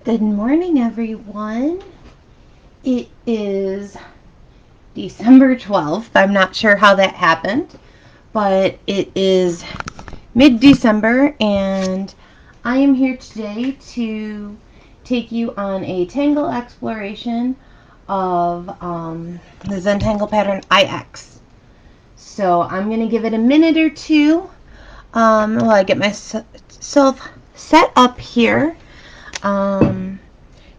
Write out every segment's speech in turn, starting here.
Good morning, everyone. It is December 12th. I'm not sure how that happened, but it is mid-December, and I am here today to take you on a tangle exploration of the Zentangle pattern IX. So I'm going to give it a minute or two while I get myself set up here.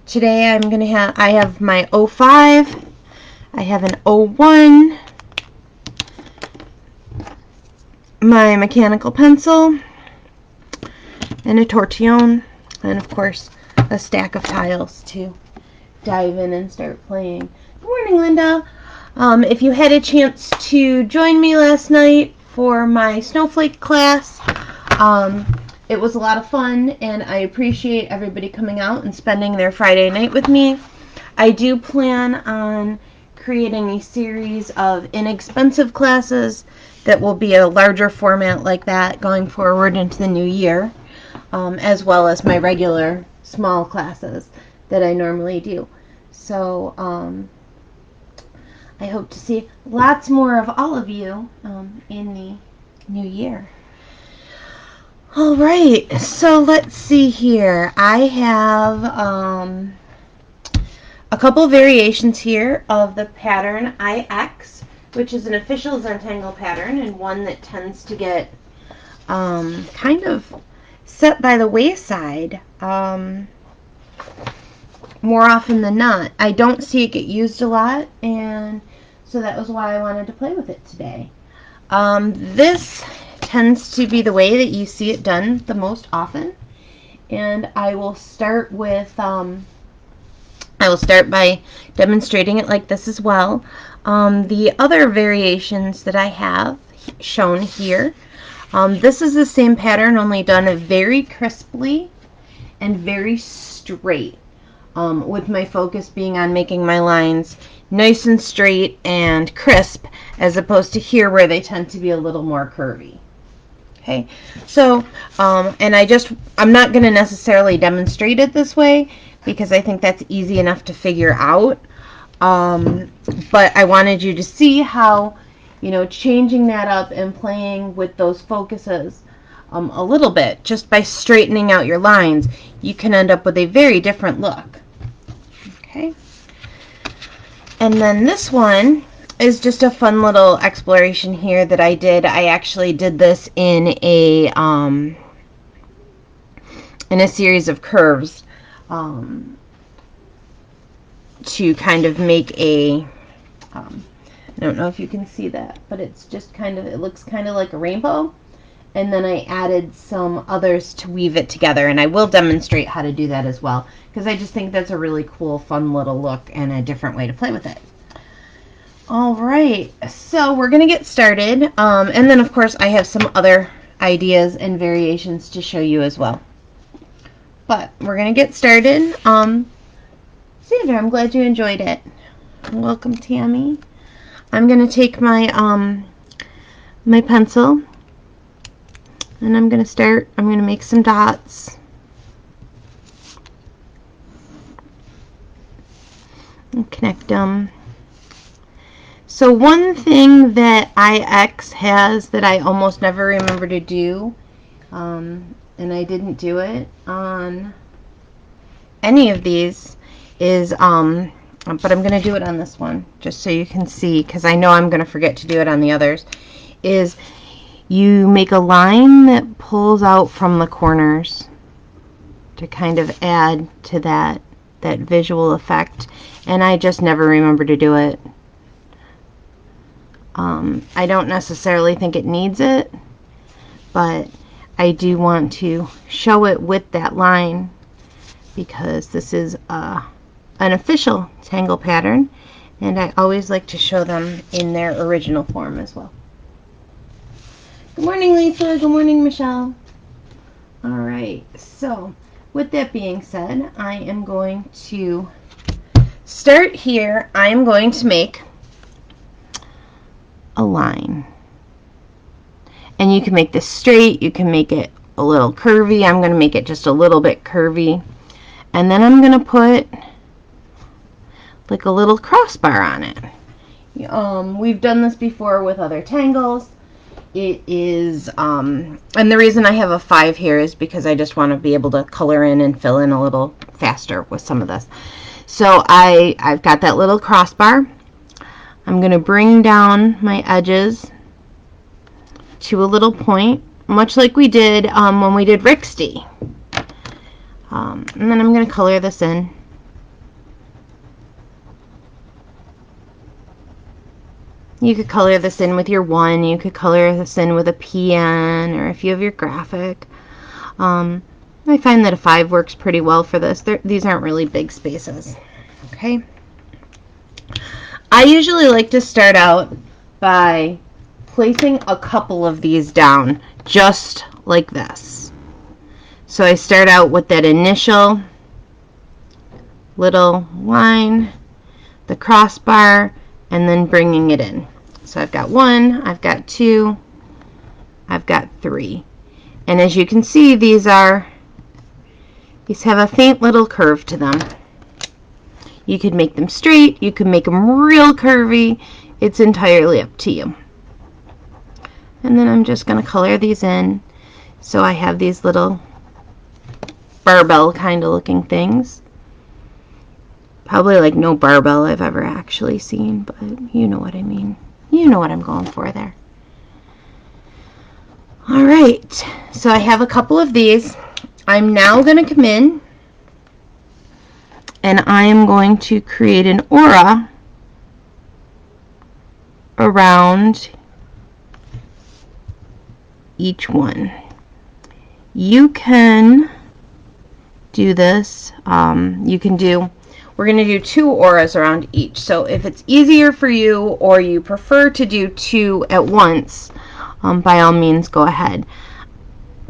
Today I have my 05, I have an 01, my mechanical pencil, and a tortillon, and of course a stack of tiles to dive in and start playing. Good morning, Linda. If you had a chance to join me last night for my snowflake class, it was a lot of fun, and I appreciate everybody coming out and spending their Friday night with me. I do plan on creating a series of inexpensive classes that will be a larger format like that going forward into the new year, as well as my regular small classes that I normally do. So I hope to see lots more of all of you in the new year. All right, so let's see here. I have a couple variations here of the pattern IX, which is an official Zentangle pattern and one that tends to get kind of set by the wayside more often than not. I don't see it get used a lot, and so that was why I wanted to play with it today. This tends to be the way that you see it done the most often, and I will start with by demonstrating it like this as well. The other variations that I have shown here, this is the same pattern, only done very crisply and very straight, with my focus being on making my lines nice and straight and crisp, as opposed to here where they tend to be a little more curvy. Okay, so and I'm not going to necessarily demonstrate it this way because I think that's easy enough to figure out, but I wanted you to see how, changing that up and playing with those focuses a little bit, just by straightening out your lines, you can end up with a very different look. Okay, and then this one is just a fun little exploration here that I did. I actually did this in a series of curves to kind of make a I don't know if you can see that, but it's just it looks kind of like a rainbow, and then I added some others to weave it together, and I will demonstrate how to do that as well, because I just think that's a really cool, fun little look and a different way to play with it. All right, so we're going to get started, and then of course I have some other ideas and variations to show you as well. But we're going to get started. Sandra, I'm glad you enjoyed it. Welcome, Tammy. I'm going to take my my pencil, and I'm going to make some dots. And connect them. So one thing that IX has that I almost never remember to do, and I didn't do it on any of these, is, but I'm going to do it on this one, just so you can see, because I know I'm going to forget to do it on the others, is you make a line that pulls out from the corners to kind of add to that visual effect, and I just never remember to do it. I don't necessarily think it needs it, but I do want to show it with that line because this is an official tangle pattern, and I always like to show them in their original form as well. Good morning, Lisa. Good morning, Michelle. All right, so with that being said, I am going to start here. I am going to make a line, and you can make this straight, you can make it a little curvy. I'm going to make it just a little bit curvy, And then I'm going to put like a little crossbar on it. We've done this before with other tangles. It is, and the reason I have a 5 here is because I just want to be able to color in and fill in a little faster with some of this. So I've got that little crossbar. I'm going to bring down my edges to a little point, much like we did when we did Rixty. And then I'm going to color this in. You could color this in with your 1, you could color this in with a PN, or if you have your graphic. I find that a 5 works pretty well for this. These aren't really big spaces. Okay. I usually like to start out by placing a couple of these down, just like this. So I start out with that initial little line, the crossbar, and then bringing it in. So I've got 1, I've got 2, I've got 3. And as you can see, these have a faint little curve to them. You could make them straight, you could make them real curvy. It's entirely up to you. And then I'm just going to color these in. So I have these little barbell kind of looking things. Probably like no barbell I've ever actually seen, but you know what I mean. You know what I'm going for there. Alright, so I have a couple of these. I'm now going to come in and I am going to create an aura around each one. You can do this. We're going to do 2 auras around each. So if it's easier for you or you prefer to do 2 at once, by all means go ahead.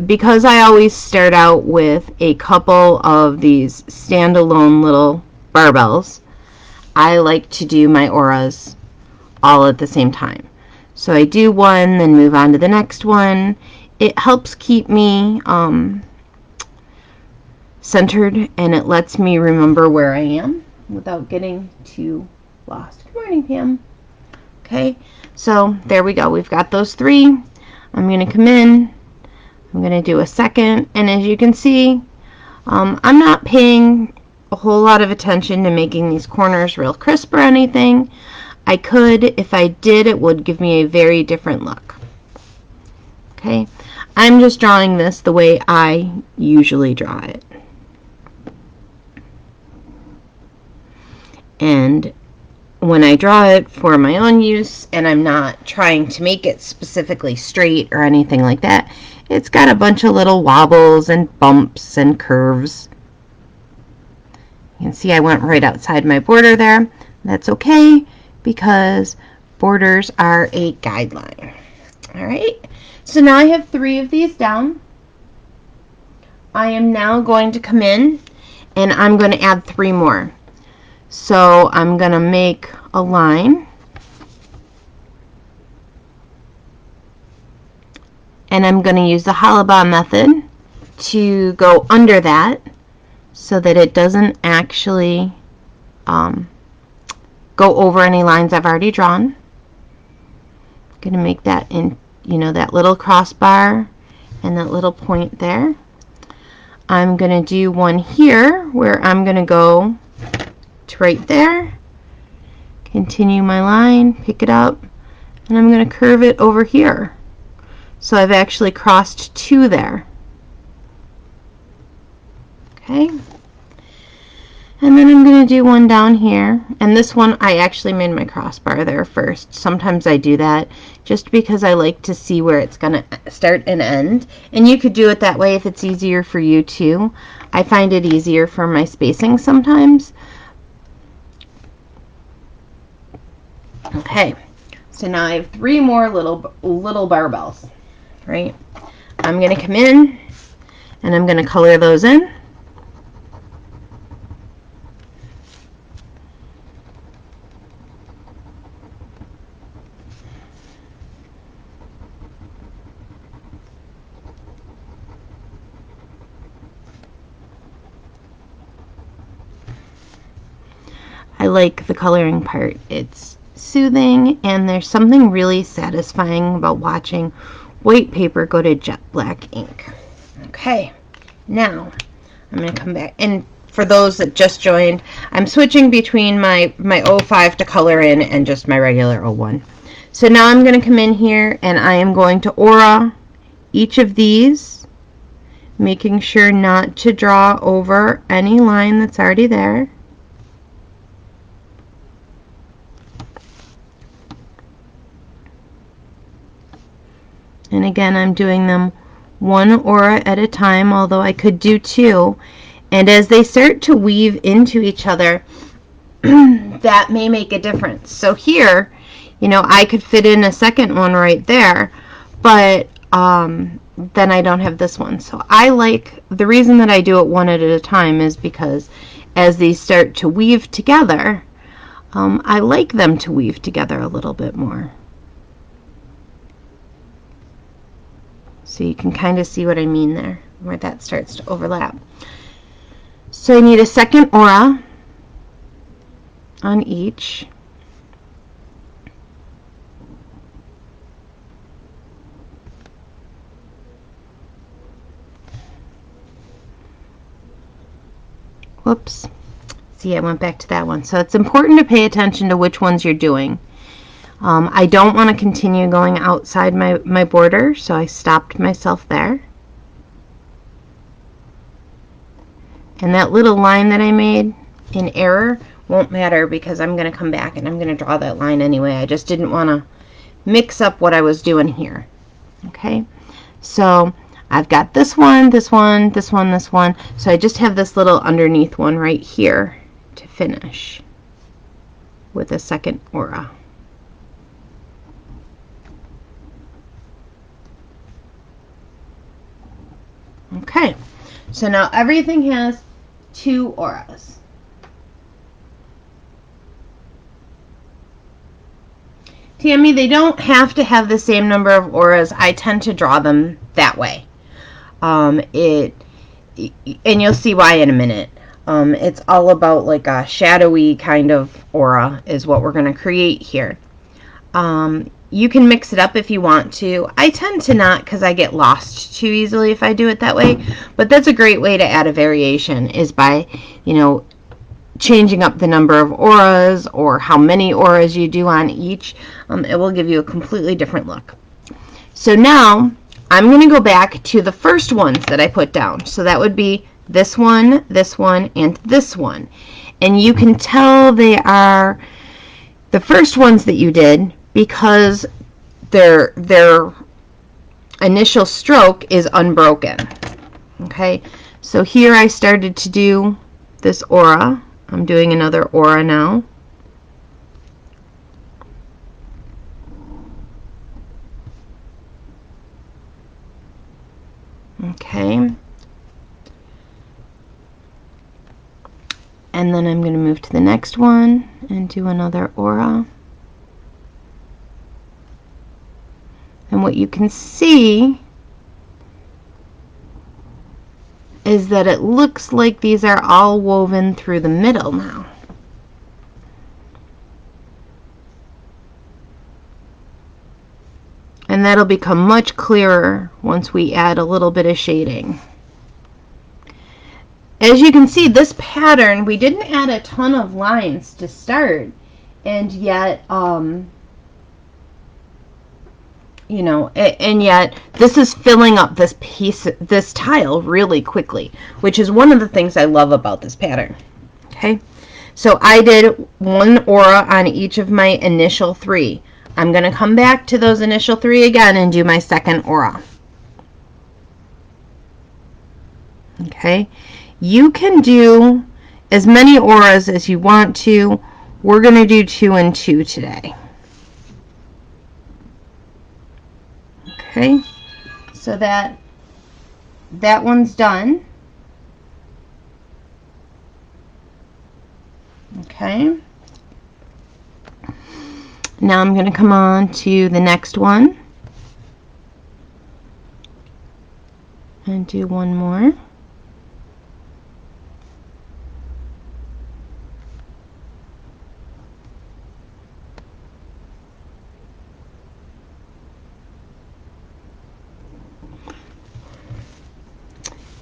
Because I always start out with a couple of these standalone little barbells, I like to do my auras all at the same time. So I do one, then move on to the next one. It helps keep me centered, and it lets me remember where I am without getting too lost. Good morning, Pam. Okay, so there we go. We've got those 3. I'm going to come in. I'm going to do a second, and as you can see, I'm not paying a whole lot of attention to making these corners real crisp or anything. I could. If I did, it would give me a very different look. Okay, I'm just drawing this the way I usually draw it. And when I draw it for my own use, and I'm not trying to make it specifically straight or anything like that, it's got a bunch of little wobbles and bumps and curves. You can see I went right outside my border there. That's okay, because borders are a guideline. Alright, so now I have 3 of these down. I am now going to come in and I'm going to add 3 more. So I'm going to make a line, and I'm going to use the Halaba method to go under that so that it doesn't actually go over any lines I've already drawn. I'm going to make that in, that little crossbar and that little point there. I'm going to do one here where I'm going to go to right there, continue my line, pick it up, and I'm going to curve it over here. So I've actually crossed 2 there. Okay, and then I'm going to do one down here, and this one I actually made my crossbar there first. Sometimes I do that just because I like to see where it's going to start and end, and you could do it that way if it's easier for you too. I find it easier for my spacing sometimes. Okay, so now I have 3 more little barbells, right? I'm going to come in and I'm going to color those in. like the coloring part. It's soothing, and there's something really satisfying about watching white paper go to jet black ink. Okay, now I'm going to come back, and for those that just joined, I'm switching between my 05 to color in and just my regular 01. So now I'm going to come in here and I am going to aura each of these, making sure not to draw over any line that's already there. And again, I'm doing them one aura at a time, although I could do two. And as they start to weave into each other, that may make a difference. So here, you know, I could fit in a second one right there, but then I don't have this one. So I like, the reason that I do it one at a time is because as these start to weave together, I like them to weave together a little bit more. So you can kind of see what I mean there, where that starts to overlap. So I need a second aura on each. Whoops. See, I went back to that one. So it's important to pay attention to which ones you're doing. I don't want to continue going outside my border, so I stopped myself there. And that little line that I made in error won't matter because I'm going to come back and I'm going to draw that line anyway. I just didn't want to mix up what I was doing here. Okay, so I've got this one, this one, this one, this one. So I just have this little underneath one right here to finish with a second aura. Okay, so now everything has two auras. Tammy, they don't have to have the same number of auras. I tend to draw them that way. And you'll see why in a minute. It's all about like a shadowy kind of aura is what we're going to create here. You can mix it up if you want to. I tend to not because I get lost too easily if I do it that way. But that's a great way to add a variation is by, you know, changing up the number of auras or how many auras you do on each. It will give you a completely different look. So now I'm going to go back to the first ones that I put down. So that would be this one, and this one. And you can tell they are the first ones that you did because their initial stroke is unbroken. Okay, so here I started to do this aura. I'm doing another aura now. Okay, and then I'm going to move to the next one and do another aura. And what you can see is that it looks like these are all woven through the middle now. And that'll become much clearer once we add a little bit of shading. As you can see, this pattern, we didn't add a ton of lines to start, and yet you know, and yet this is filling up this piece, this tile really quickly, which is one of the things I love about this pattern. Okay, so I did one aura on each of my initial three. I'm going to come back to those initial three again and do my second aura. Okay, you can do as many auras as you want to. We're going to do 2 and 2 today. Okay, so that one's done. Okay, now I'm going to come on to the next one and do one more.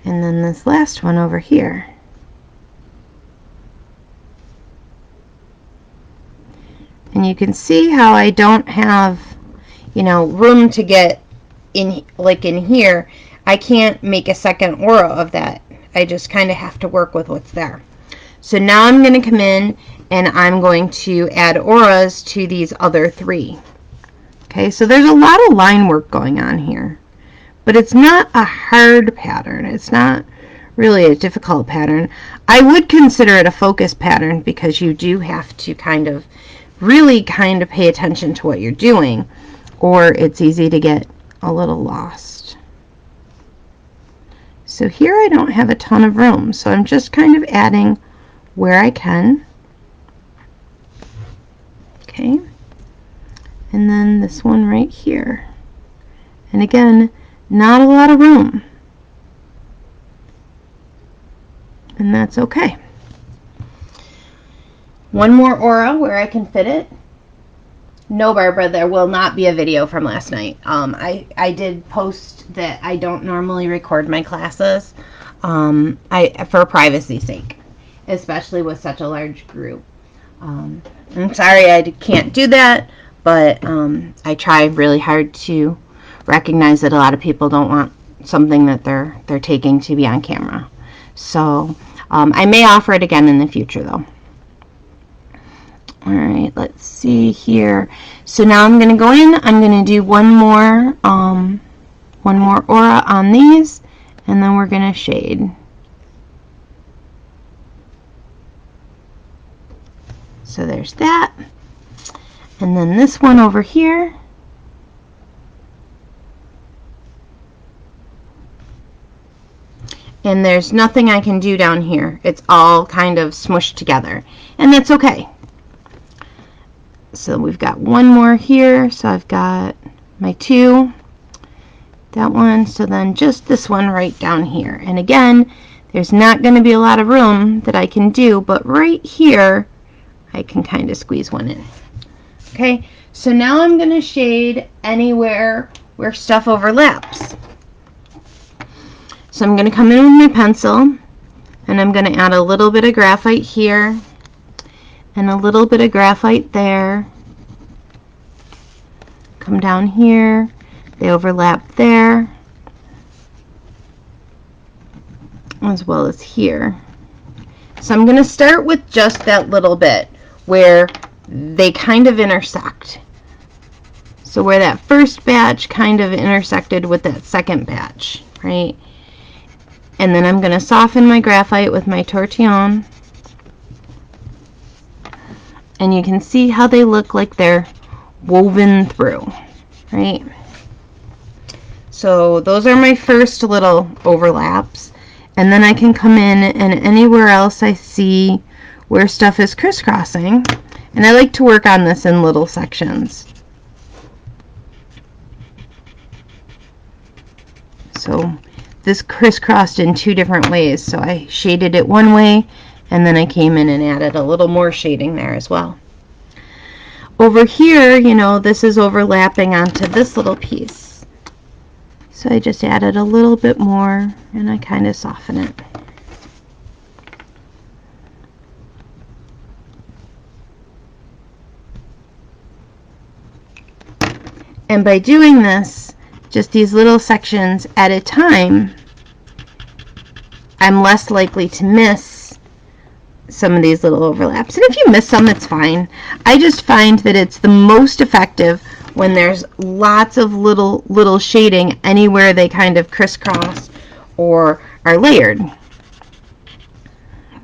And then this last one over here. And you can see how I don't have, you know, room to get in, like in here. I can't make a second aura of that. I just kind of have to work with what's there. So now I'm going to come in and I'm going to add auras to these other 3. Okay, so there's a lot of line work going on here, but it's not a hard pattern. It's not really a difficult pattern. I would consider it a focus pattern because you do have to kind of really kind of pay attention to what you're doing, or it's easy to get a little lost. So here I don't have a ton of room, so I'm just kind of adding where I can. Okay, and then this one right here, and again, not a lot of room, and that's okay. One more aura where I can fit it. No, Barbara, there will not be a video from last night. I did post that I don't normally record my classes for privacy's sake, especially with such a large group. I'm sorry I can't do that, but I try really hard to recognize that a lot of people don't want something that they're taking to be on camera. So I may offer it again in the future, though. All right, let's see here. So now I'm going to go in. I'm going to do one more aura on these, and then we're going to shade. So there's that. And then this one over here. And there's nothing I can do down here. It's all kind of smushed together, and that's okay. So we've got one more here. So I've got my 2, that one, so then just this one right down here. And again, there's not going to be a lot of room that I can do, but right here I can kind of squeeze one in. Okay, so now I'm going to shade anywhere where stuff overlaps. So I'm going to come in with my pencil, and I'm going to add a little bit of graphite here and a little bit of graphite there. Come down here, they overlap there, as well as here. So I'm going to start with just that little bit where they kind of intersect. So where that first batch kind of intersected with that second batch, right? And then I'm going to soften my graphite with my tortillon. And you can see how they look like they're woven through, right? So those are my first little overlaps. And then I can come in and anywhere else I see where stuff is crisscrossing. And I like to work on this in little sections. So this crisscrossed in 2 different ways. So I shaded it one way, and then I came in and added a little more shading there as well. Over here, you know, this is overlapping onto this little piece. So I just added a little bit more, and I kind of soften it. And by doing this, just these little sections at a time, I'm less likely to miss some of these little overlaps. And if you miss some, it's fine. I just find that it's the most effective when there's lots of little shading anywhere they kind of crisscross or are layered.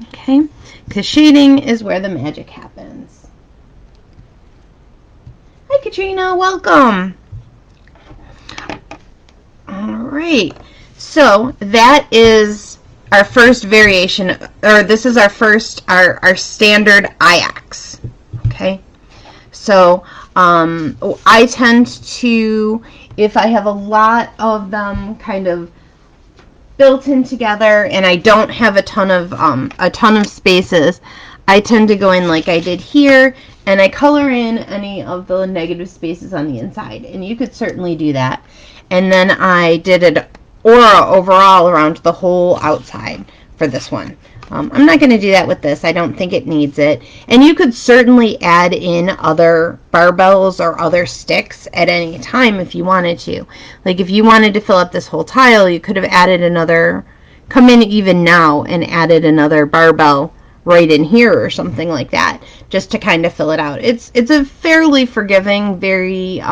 Okay, because shading is where the magic happens. Hi Katrina, welcome. All right, so that is our first variation, or this is our first, our standard eye-axe. Okay, so I tend to, if I have a lot of them kind of built in together and I don't have a ton of spaces, I tend to go in like I did here, and I color in any of the negative spaces on the inside, and you could certainly do that. And then I did it aura overall around the whole outside for this one. I'm not going to do that with this. I don't think it needs it. And you could certainly add in other barbells or other sticks at any time if you wanted to. Like if you wanted to fill up this whole tile, you could have added another, come in even now and added another barbell right in here or something like that, just to kind of fill it out. It's a fairly forgiving, very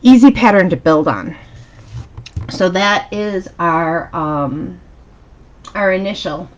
easy pattern to build on. So that is our initial